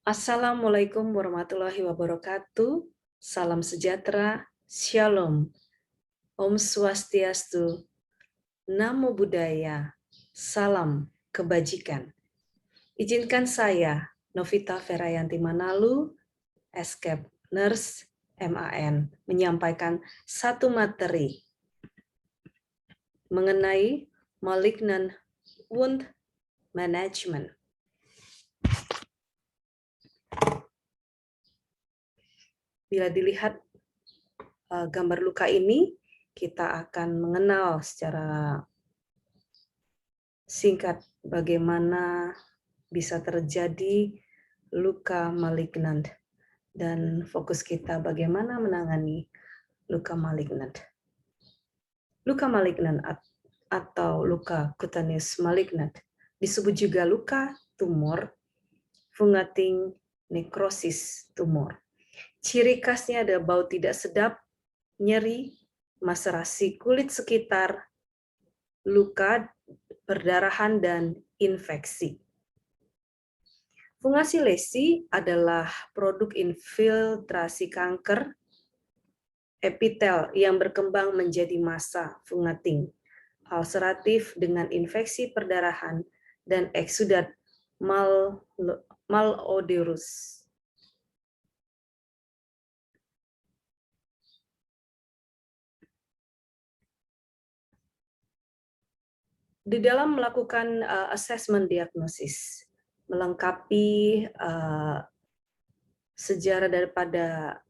Assalamualaikum warahmatullahi wabarakatuh. Salam sejahtera, Shalom, Om Swastiastu, Namo Buddhaya, Salam Kebajikan. Izinkan saya, Novita Ferayanti Manalu, Escape Nurse MAN, menyampaikan satu materi mengenai malignant wound management. Bila dilihat gambar luka ini, kita akan mengenal secara singkat bagaimana bisa terjadi luka malignan dan fokus kita bagaimana menangani luka malignan. Luka malignan atau luka cutaneous malignan disebut juga luka tumor, fungating necrosis tumor. Ciri khasnya ada bau tidak sedap, nyeri, maserasi kulit sekitar luka, perdarahan, dan infeksi. Fungasi lesi adalah produk infiltrasi kanker epitel yang berkembang menjadi massa fungating, ulceratif dengan infeksi perdarahan, dan eksudat malodorus. Di dalam melakukan assessment diagnosis, melengkapi sejarah daripada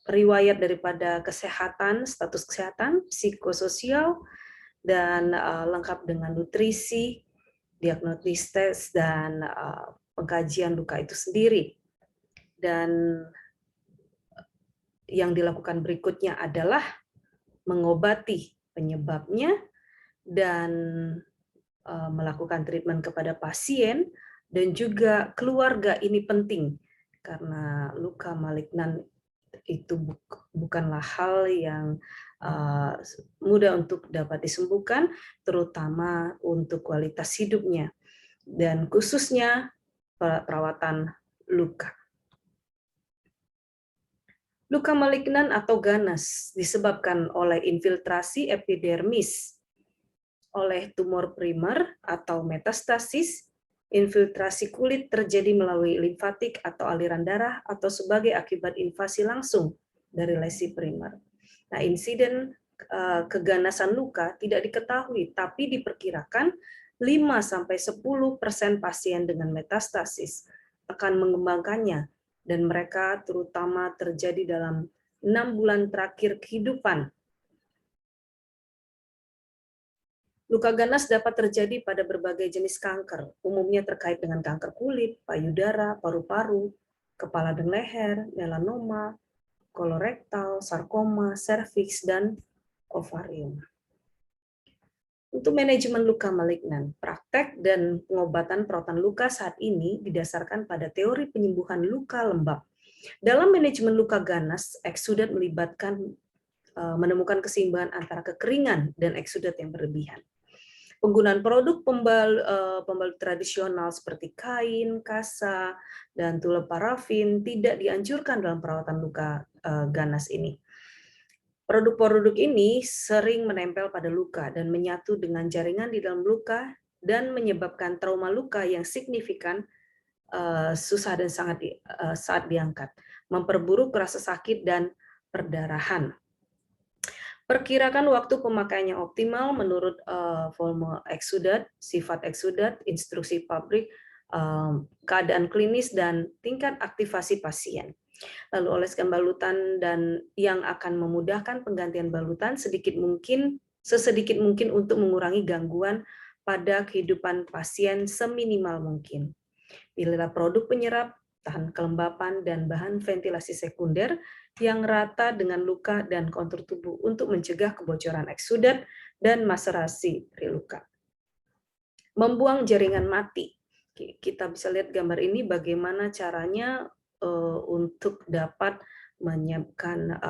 riwayat daripada kesehatan, status kesehatan, psikososial, dan lengkap dengan nutrisi, diagnosis tes, dan pengkajian luka itu sendiri. Dan yang dilakukan berikutnya adalah mengobati penyebabnya dan melakukan treatment kepada pasien dan juga keluarga. Ini penting karena luka malignan itu bukanlah hal yang mudah untuk dapat disembuhkan, terutama untuk kualitas hidupnya dan khususnya perawatan luka. Luka malignan atau ganas disebabkan oleh infiltrasi epidermis, oleh tumor primer atau metastasis. Infiltrasi kulit terjadi melalui limfatik atau aliran darah atau sebagai akibat invasi langsung dari lesi primer. Nah, insiden keganasan luka tidak diketahui, tapi diperkirakan 5-10% pasien dengan metastasis akan mengembangkannya, dan mereka terutama terjadi dalam 6 bulan terakhir kehidupan. Luka ganas dapat terjadi pada berbagai jenis kanker, umumnya terkait dengan kanker kulit, payudara, paru-paru, kepala dan leher, melanoma, kolorektal, sarkoma, serviks, dan ovarium. Untuk manajemen luka malignan, praktek dan pengobatan perawatan luka saat ini didasarkan pada teori penyembuhan luka lembab. Dalam manajemen luka ganas, eksudat melibatkan menemukan keseimbangan antara kekeringan dan eksudat yang berlebihan. Penggunaan produk pembalut tradisional seperti kain, kasa, dan tula parafin tidak dianjurkan dalam perawatan luka ganas ini. Produk-produk ini sering menempel pada luka dan menyatu dengan jaringan di dalam luka dan menyebabkan trauma luka yang signifikan, susah dan sangat saat diangkat, memperburuk rasa sakit dan perdarahan. Perkirakan waktu pemakaiannya optimal menurut volume eksudat, sifat eksudat, instruksi pabrik, keadaan klinis, dan tingkat aktivasi pasien. Lalu oleskan balutan dan yang akan memudahkan penggantian balutan sesedikit mungkin untuk mengurangi gangguan pada kehidupan pasien seminimal mungkin. Pilihlah produk penyerap, tahan kelembapan, dan bahan ventilasi sekunder yang rata dengan luka dan kontur tubuh untuk mencegah kebocoran eksudat dan maserasi dari luka. Membuang jaringan mati. Kita bisa lihat gambar ini bagaimana caranya untuk dapat menyiapkan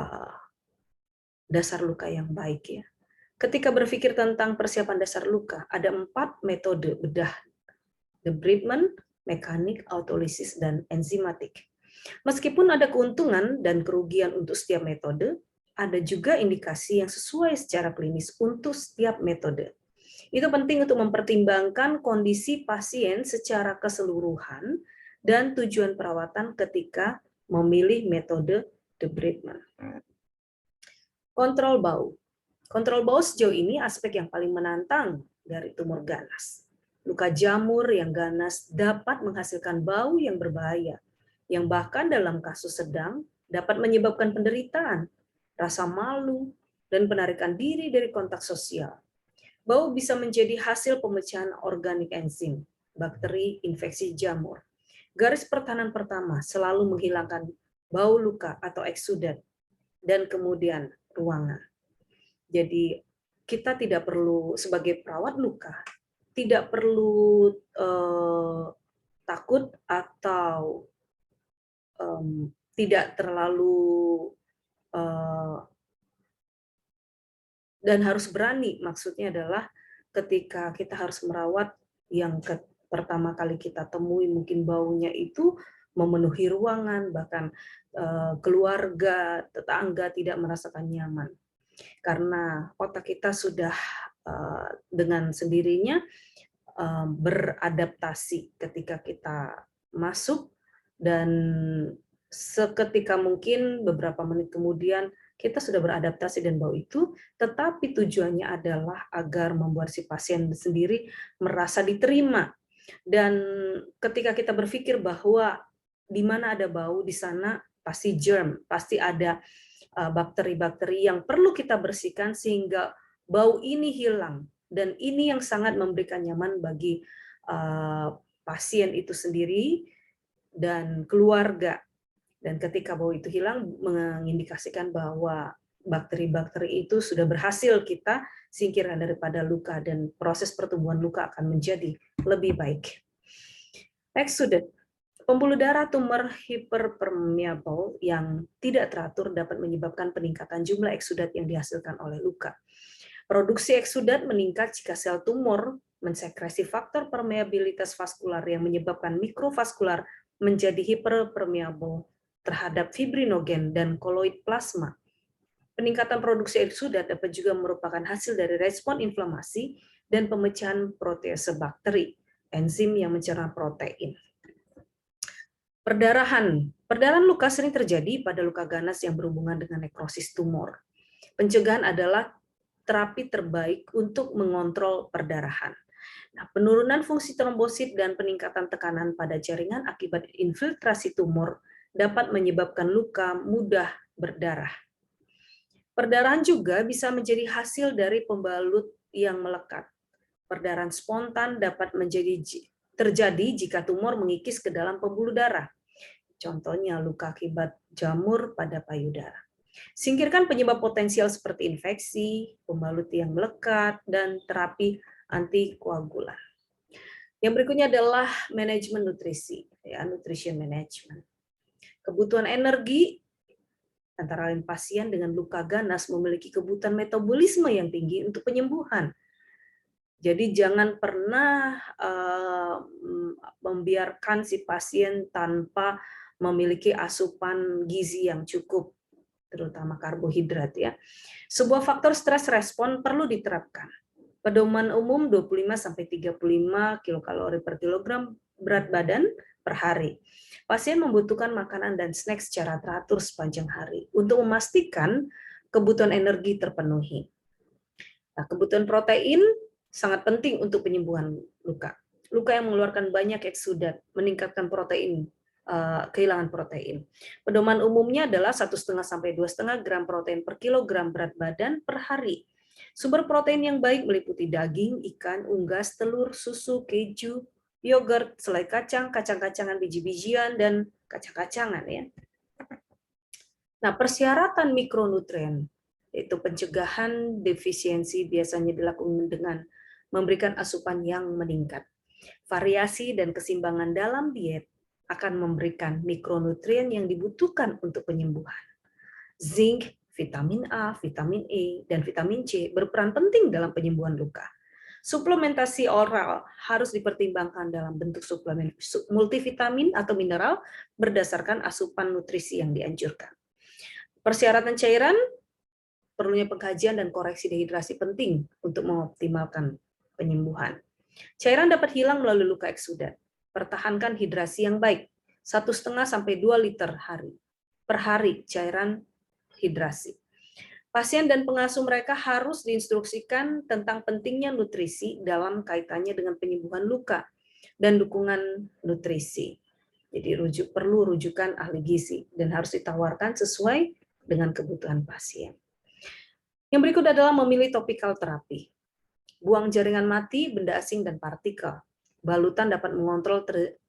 dasar luka yang baik ya. Ketika berpikir tentang persiapan dasar luka, ada 4 metode bedah: debridement, mekanik, autolisis, dan enzimatik. Meskipun ada keuntungan dan kerugian untuk setiap metode, ada juga indikasi yang sesuai secara klinis untuk setiap metode. Itu penting untuk mempertimbangkan kondisi pasien secara keseluruhan dan tujuan perawatan ketika memilih metode debridement. Kontrol bau. Kontrol bau sejauh ini aspek yang paling menantang dari tumor ganas. Luka jamur yang ganas dapat menghasilkan bau yang berbahaya, yang bahkan dalam kasus sedang dapat menyebabkan penderitaan, rasa malu, dan penarikan diri dari kontak sosial. Bau bisa menjadi hasil pemecahan organik enzim, bakteri, infeksi jamur. Garis pertahanan pertama selalu menghilangkan bau luka atau eksudat, dan kemudian ruangan. Jadi kita tidak perlu sebagai perawat luka, tidak perlu takut atau tidak terlalu dan harus berani. Maksudnya adalah ketika kita harus merawat yang pertama kali kita temui mungkin baunya itu memenuhi ruangan, bahkan keluarga, tetangga tidak merasakan nyaman. Karena otak kita sudah dengan sendirinya beradaptasi ketika kita masuk, dan seketika mungkin beberapa menit kemudian kita sudah beradaptasi dengan bau itu, tetapi tujuannya adalah agar membuat si pasien sendiri merasa diterima. Dan ketika kita berpikir bahwa di mana ada bau, di sana pasti germ, pasti ada bakteri-bakteri yang perlu kita bersihkan sehingga bau ini hilang. Dan ini yang sangat memberikan nyaman bagi pasien itu sendiri dan keluarga. Dan ketika bau itu hilang, mengindikasikan bahwa bakteri-bakteri itu sudah berhasil kita singkirkan daripada luka, dan proses pertumbuhan luka akan menjadi lebih baik. Exudate. Pembuluh darah tumor hiperpermeable yang tidak teratur dapat menyebabkan peningkatan jumlah eksudat yang dihasilkan oleh luka. Produksi eksudat meningkat jika sel tumor mensekresi faktor permeabilitas vaskular yang menyebabkan mikrovaskular menjadi hiperpermeable terhadap fibrinogen dan koloid plasma. Peningkatan produksi eksudat dapat juga merupakan hasil dari respon inflamasi dan pemecahan protease bakteri, enzim yang mencerna protein. Perdarahan. Perdarahan luka sering terjadi pada luka ganas yang berhubungan dengan nekrosis tumor. Pencegahan adalah terapi terbaik untuk mengontrol perdarahan. Nah, penurunan fungsi trombosit dan peningkatan tekanan pada jaringan akibat infiltrasi tumor dapat menyebabkan luka mudah berdarah. Perdarahan juga bisa menjadi hasil dari pembalut yang melekat. Perdarahan spontan dapat terjadi jika tumor mengikis ke dalam pembuluh darah. Contohnya luka akibat jamur pada payudara. Singkirkan penyebab potensial seperti infeksi, pembalut yang melekat, dan terapi antikoagulan. Yang berikutnya adalah manajemen nutrisi, ya, nutrition management. Kebutuhan energi antara lain pasien dengan luka ganas memiliki kebutuhan metabolisme yang tinggi untuk penyembuhan. Jadi jangan pernah membiarkan si pasien tanpa memiliki asupan gizi yang cukup, terutama karbohidrat ya. Sebuah faktor stres respon perlu diterapkan. Pedoman umum 25-35 kilokalori per kilogram berat badan per hari. Pasien membutuhkan makanan dan snack secara teratur sepanjang hari untuk memastikan kebutuhan energi terpenuhi. Nah, kebutuhan protein sangat penting untuk penyembuhan luka. Luka yang mengeluarkan banyak eksudat meningkatkan protein, kehilangan protein. Pedoman umumnya adalah 1,5 sampai 2,5 gram protein per kilogram berat badan per hari. Sumber protein yang baik meliputi daging, ikan, unggas, telur, susu, keju, yogurt, selai kacang, kacang-kacangan, biji-bijian, dan kacang-kacangan ya. Nah, persyaratan mikronutrien yaitu pencegahan defisiensi biasanya dilakukan dengan memberikan asupan yang meningkat. Variasi dan keseimbangan dalam diet akan memberikan mikronutrien yang dibutuhkan untuk penyembuhan. Zinc, vitamin A, vitamin E, dan vitamin C berperan penting dalam penyembuhan luka. Suplementasi oral harus dipertimbangkan dalam bentuk suplemen multivitamin atau mineral berdasarkan asupan nutrisi yang dianjurkan. Persyaratan cairan, perlunya pengkajian dan koreksi dehidrasi penting untuk mengoptimalkan penyembuhan. Cairan dapat hilang melalui luka eksudat. Pertahankan hidrasi yang baik, 1,5 sampai 2 liter per hari cairan hidrasi. Pasien dan pengasuh mereka harus diinstruksikan tentang pentingnya nutrisi dalam kaitannya dengan penyembuhan luka dan dukungan nutrisi. Jadi perlu rujukan ahli gizi dan harus ditawarkan sesuai dengan kebutuhan pasien. Yang berikut adalah memilih topikal terapi. Buang jaringan mati, benda asing, dan partikel. Balutan dapat mengontrol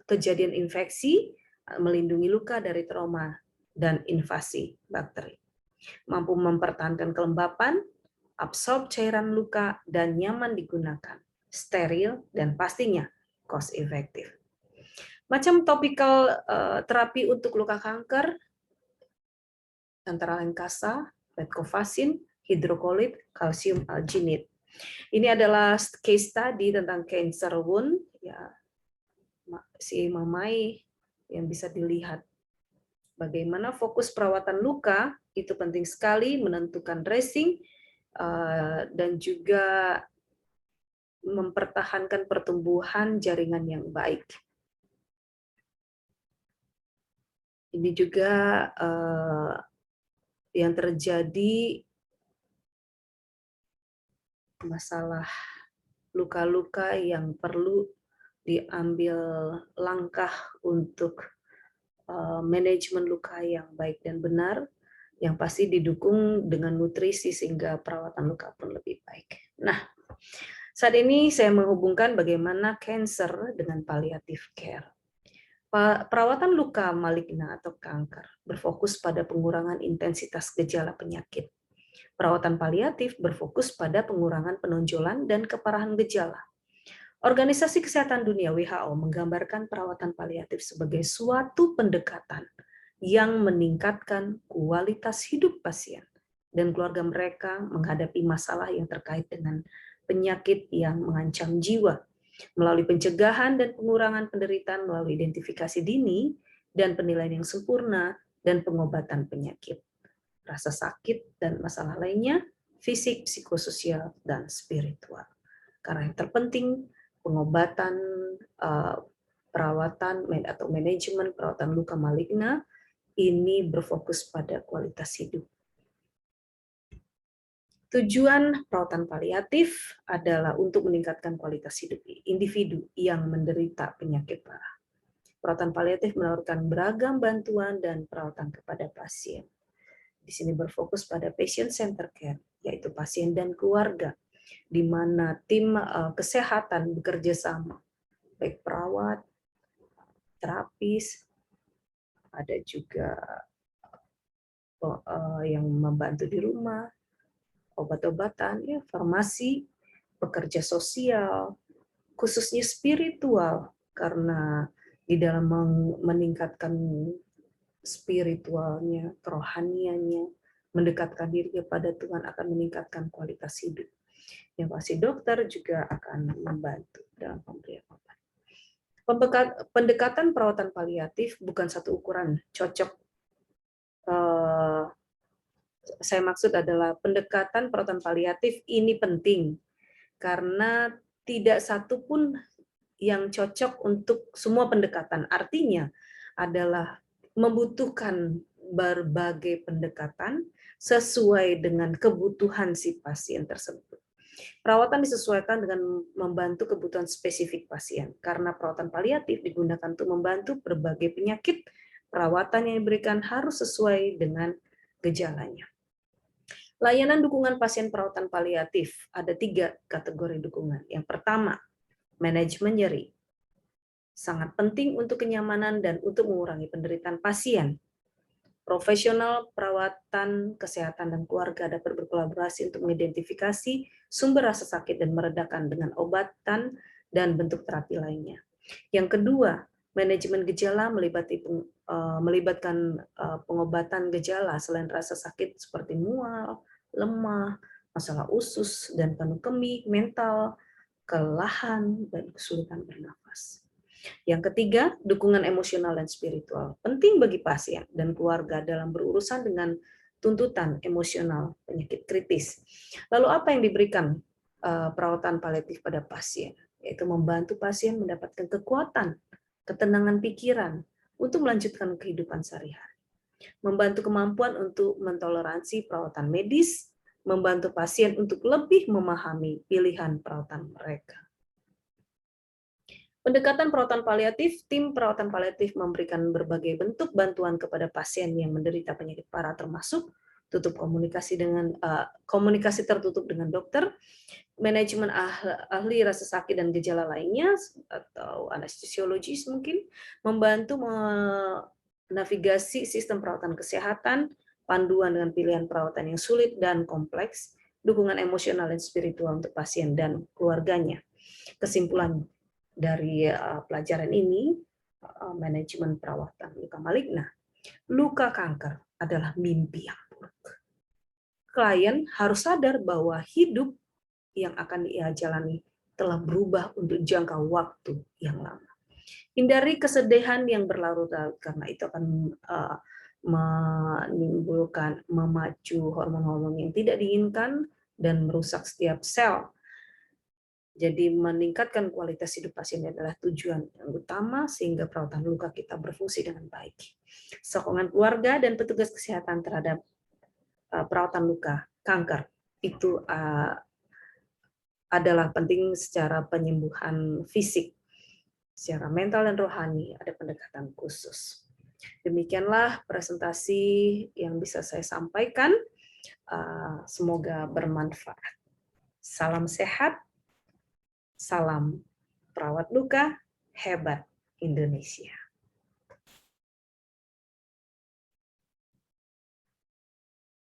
kejadian infeksi, melindungi luka dari trauma dan invasi bakteri. Mampu mempertahankan kelembapan, absorb cairan luka, dan nyaman digunakan, steril, dan pastinya cost effective. Macam topikal terapi untuk luka kanker, antara lain kasa, vetkovasin, hidrokolit, kalsium alginate. Ini adalah case study tentang cancer wound, ya, si Mamai yang bisa dilihat. Bagaimana fokus perawatan luka itu penting sekali, menentukan dressing dan juga mempertahankan pertumbuhan jaringan yang baik. Ini juga yang terjadi masalah luka-luka yang perlu diambil langkah untuk manajemen luka yang baik dan benar, yang pasti didukung dengan nutrisi sehingga perawatan luka pun lebih baik. Nah, saat ini saya menghubungkan bagaimana cancer dengan palliative care. Perawatan luka maligna atau kanker berfokus pada pengurangan intensitas gejala penyakit. Perawatan paliatif berfokus pada pengurangan penonjolan dan keparahan gejala. Organisasi Kesehatan Dunia WHO menggambarkan perawatan paliatif sebagai suatu pendekatan yang meningkatkan kualitas hidup pasien dan keluarga mereka menghadapi masalah yang terkait dengan penyakit yang mengancam jiwa melalui pencegahan dan pengurangan penderitaan melalui identifikasi dini dan penilaian yang sempurna dan pengobatan penyakit, rasa sakit dan masalah lainnya, fisik, psikososial, dan spiritual. Karena yang terpenting, pengobatan, perawatan atau manajemen perawatan luka maligna ini berfokus pada kualitas hidup. Tujuan perawatan paliatif adalah untuk meningkatkan kualitas hidup individu yang menderita penyakit parah. Perawatan paliatif menawarkan beragam bantuan dan perawatan kepada pasien. Di sini berfokus pada patient center care, yaitu pasien dan keluarga, di mana tim kesehatan bekerja sama, baik perawat, terapis, ada juga yang membantu di rumah, obat-obatan, ya, farmasi, pekerja sosial, khususnya spiritual, karena di dalam meningkatkan spiritualnya, kerohaniannya, mendekatkan diri kepada Tuhan akan meningkatkan kualitas hidup. Yang pasti dokter juga akan membantu dalam pemberian obat. Pendekatan perawatan paliatif bukan satu ukuran cocok. Saya maksud adalah pendekatan perawatan paliatif ini penting karena tidak satu pun yang cocok untuk semua pendekatan. Artinya adalah membutuhkan berbagai pendekatan sesuai dengan kebutuhan si pasien tersebut. Perawatan disesuaikan dengan membantu kebutuhan spesifik pasien. Karena perawatan paliatif digunakan untuk membantu berbagai penyakit, perawatan yang diberikan harus sesuai dengan gejalanya. Layanan dukungan pasien perawatan paliatif, ada 3 kategori dukungan. Yang pertama, manajemen nyeri. Sangat penting untuk kenyamanan dan untuk mengurangi penderitaan pasien. Profesional perawatan kesehatan dan keluarga dapat berkolaborasi untuk mengidentifikasi sumber rasa sakit dan meredakan dengan obatan dan bentuk terapi lainnya. Yang kedua, manajemen gejala melibatkan pengobatan gejala selain rasa sakit seperti mual, lemah, masalah usus dan penuh kemih, mental, kelelahan, dan kesulitan bernafas. Yang ketiga, dukungan emosional dan spiritual. Penting bagi pasien dan keluarga dalam berurusan dengan tuntutan emosional penyakit kritis. Lalu apa yang diberikan perawatan paliatif pada pasien? Yaitu membantu pasien mendapatkan kekuatan, ketenangan pikiran untuk melanjutkan kehidupan sehari-hari. Membantu kemampuan untuk mentoleransi perawatan medis, membantu pasien untuk lebih memahami pilihan perawatan mereka. Pendekatan perawatan paliatif, tim perawatan paliatif memberikan berbagai bentuk bantuan kepada pasien yang menderita penyakit parah, termasuk komunikasi tertutup dengan dokter, manajemen ahli rasa sakit dan gejala lainnya, atau anestesiologis mungkin, membantu menavigasi sistem perawatan kesehatan, panduan dengan pilihan perawatan yang sulit dan kompleks, dukungan emosional dan spiritual untuk pasien dan keluarganya. Kesimpulan dari pelajaran ini, manajemen perawatan luka maligna, luka kanker adalah mimpi yang buruk. Klien harus sadar bahwa hidup yang akan ia jalani telah berubah untuk jangka waktu yang lama. Hindari kesedihan yang berlarut-larut karena itu akan memacu hormon-hormon yang tidak diinginkan dan merusak setiap sel. Jadi meningkatkan kualitas hidup pasien adalah tujuan yang utama sehingga perawatan luka kita berfungsi dengan baik. Sokongan keluarga dan petugas kesehatan terhadap perawatan luka kanker itu adalah penting secara penyembuhan fisik. Secara mental dan rohani ada pendekatan khusus. Demikianlah presentasi yang bisa saya sampaikan. Semoga bermanfaat. Salam sehat. Salam perawat luka hebat Indonesia.